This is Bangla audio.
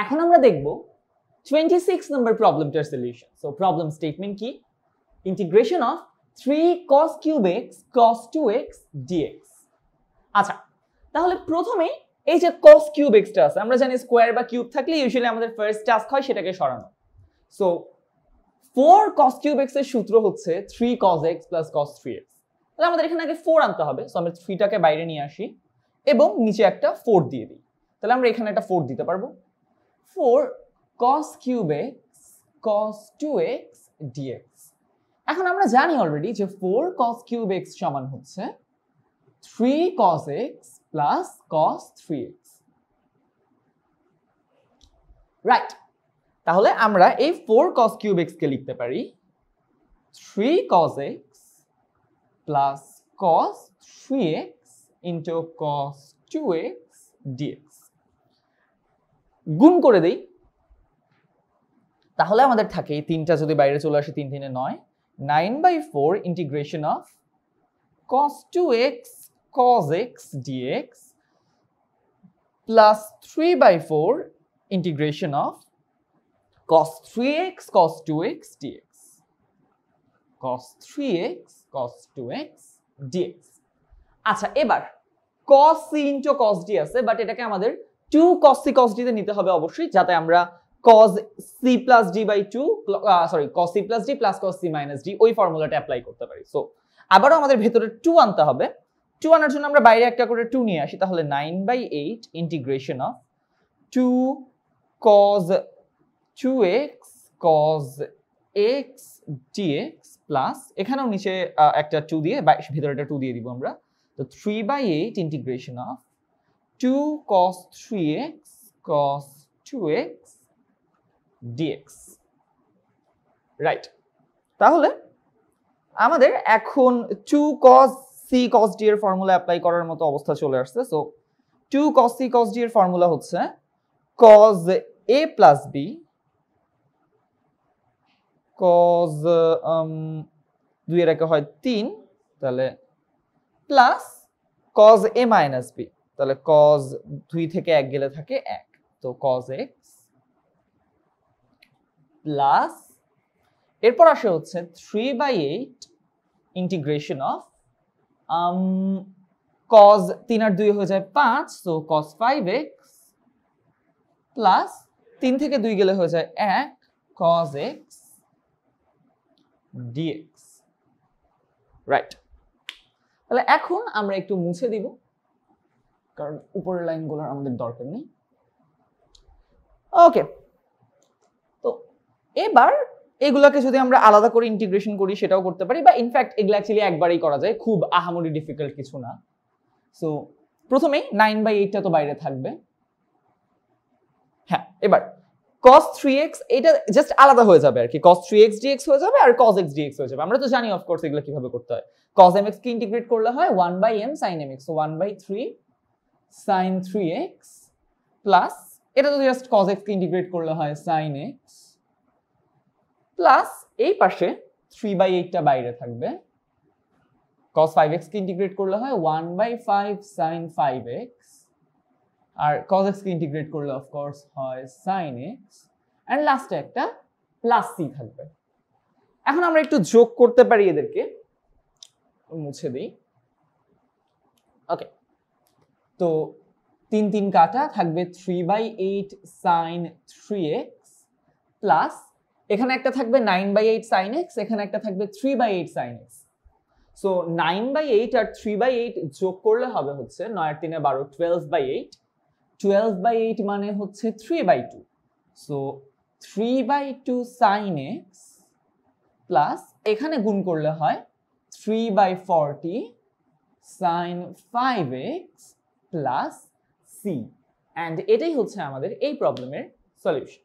এখন আমরা দেখব 26 নম্বর প্রবলেমটার সলিউশন। সো প্রবলেম স্টেটমেন্ট কি? Integration of 3 cos cube x cos 2x dx। আচ্ছা, তাহলে প্রথমে এই যে cos cube x টা আছে, আমরা জানি স্কয়ার বা কিউব থাকলে ইউজুয়ালি আমাদের ফার্স্ট টাস্ক হয় সেটাকে সরানো। সো 4 cos cube x এর সূত্র হচ্ছে 3 cos x cos 3x। তাহলে আমাদের এখানে আগে 4 আনতে হবে। সো আমরা 3 টাকে বাইরে নিয়ে আসি এবং নিচে একটা 4 দিয়ে দিই। তাহলে আমরা এখানে একটা 4 দিতে পারবো। 4 cos cube x cos 2x dx। এখন আমরা জানি অলরেডি যে 4 cos cube x সমান হচ্ছে 3 cos x cos 3x, right? তাহলে আমরা এই 4 cos cube x কে লিখতে পারি 3 cos x cos 3x into cos 2x dx। গুণ করে দেই, তাহলে আমাদের থাকে এই তিনটা যদি বাইরে চলে আসে 3 3 9, 9/4 integration of cos 2x cos x dx plus 3/4 integration of cos 3x cos 2x dx, cos 3x cos 2x dx। আচ্ছা, এবার cos c into cos d আছে, বাট এটাকে আমাদের 2 cos c cos d তে নিতে হবে অবশ্যই, যাতে আমরা cos c plus d by 2 cos c plus d plus cos c minus d ওই ফর্মুলাটা অ্যাপ্লাই করতে পারি। সো আবারও আমাদের ভেতরে 2 আনতে হবে। 2 আনার জন্য আমরা বাইরে একটা করে 2 নিয়ে আসি। তাহলে 9/8 integration of 2 cos 2x cos x dx plus এখানেও নিচে একটা 2 দিয়ে ভেতরে একটা 2 দিয়ে দিব আমরা। তো 3/8 integration of 2 cos 3x cos 2x dx, right? তাহলে আমাদের এখন 2 cos c cos d এর ফর্মুলা অ্যাপ্লাই করার মতো অবস্থা চলে আসছে। So 2 cos c cos d এর ফর্মুলা হচ্ছে cos a plus b cos 2 এর একে হয় 3, তাহলে plus cos a minus b, তাহলে cos 2 থেকে 1 গেলে থাকে 1, তো cos x প্লাস এরপর আসে হচ্ছে 3/8 ইন্টিগ্রেশন অফ cos 3 আর 2 হয়ে যায় 5, সো cos 5x প্লাস 3 থেকে 2 গেলে হয়ে যায় 1 cos x dx, রাইট? তাহলে এখন আমরা একটু মুছে দিব, কারণ উপরের লাইনগুলোর আমাদের দরকার নেই। ওকে, তো এবার এগুলোকে যদি আমরা আলাদা করে ইন্টিগ্রেশন করি সেটাও করতে পারি, বা ইনফ্যাক্ট এগুলো অ্যাকচুয়ালি একবারই করা যায়, খুব আহামরি ডিফিকাল্ট কিছু না। সো প্রথমেই 9/8 টা তো বাইরে থাকবে। হ্যাঁ, এবার cos 3x এটা জাস্ট আলাদা হয়ে যাবে আর কি, cos 3x dx হয়ে যাবে আর cos x dx হয়ে যাবে। আমরা তো জানি অফ কোর্স এগুলো কিভাবে করতে হয়। cos mx কে ইন্টিগ্রেট করলে হয় 1/m sin mx, so 1/3 sin 3x plus এটা তো জাস্ট cos x কে ইন্টিগ্রেট করলে হয় sin x প্লাস এই পাশে 3/8 টা বাইরে থাকবে, cos 5x কে ইন্টিগ্রেট করলে হয় 1/5 sin 5x আর cos x কে ইন্টিগ্রেট করলে অফ কোর্স হয় sin x, এন্ড লাস্টে একটা প্লাস c থাকবে। এখন আমরা একটু যোগ করতে পারি এদেরকে, মুছে দিই। ওকে, তো 3 3 কাটা থাকবে 3/8 sin 3x প্লাস এখানে একটা থাকবে 9/8 sin x, এখানে একটা থাকবে 3/8 sin x। সো 9/8 আর 3/8 যোগ করলে হবে হচ্ছে 9 আর 3 এ 12, 12/8, 12/8 মানে হচ্ছে 3/2, সো 3/2 sin x প্লাস এখানে গুণ করলে হয় 3/40 sin 5x plus c, and এটাই হচ্ছে আমাদের এই প্রবলেমের সলিউশন।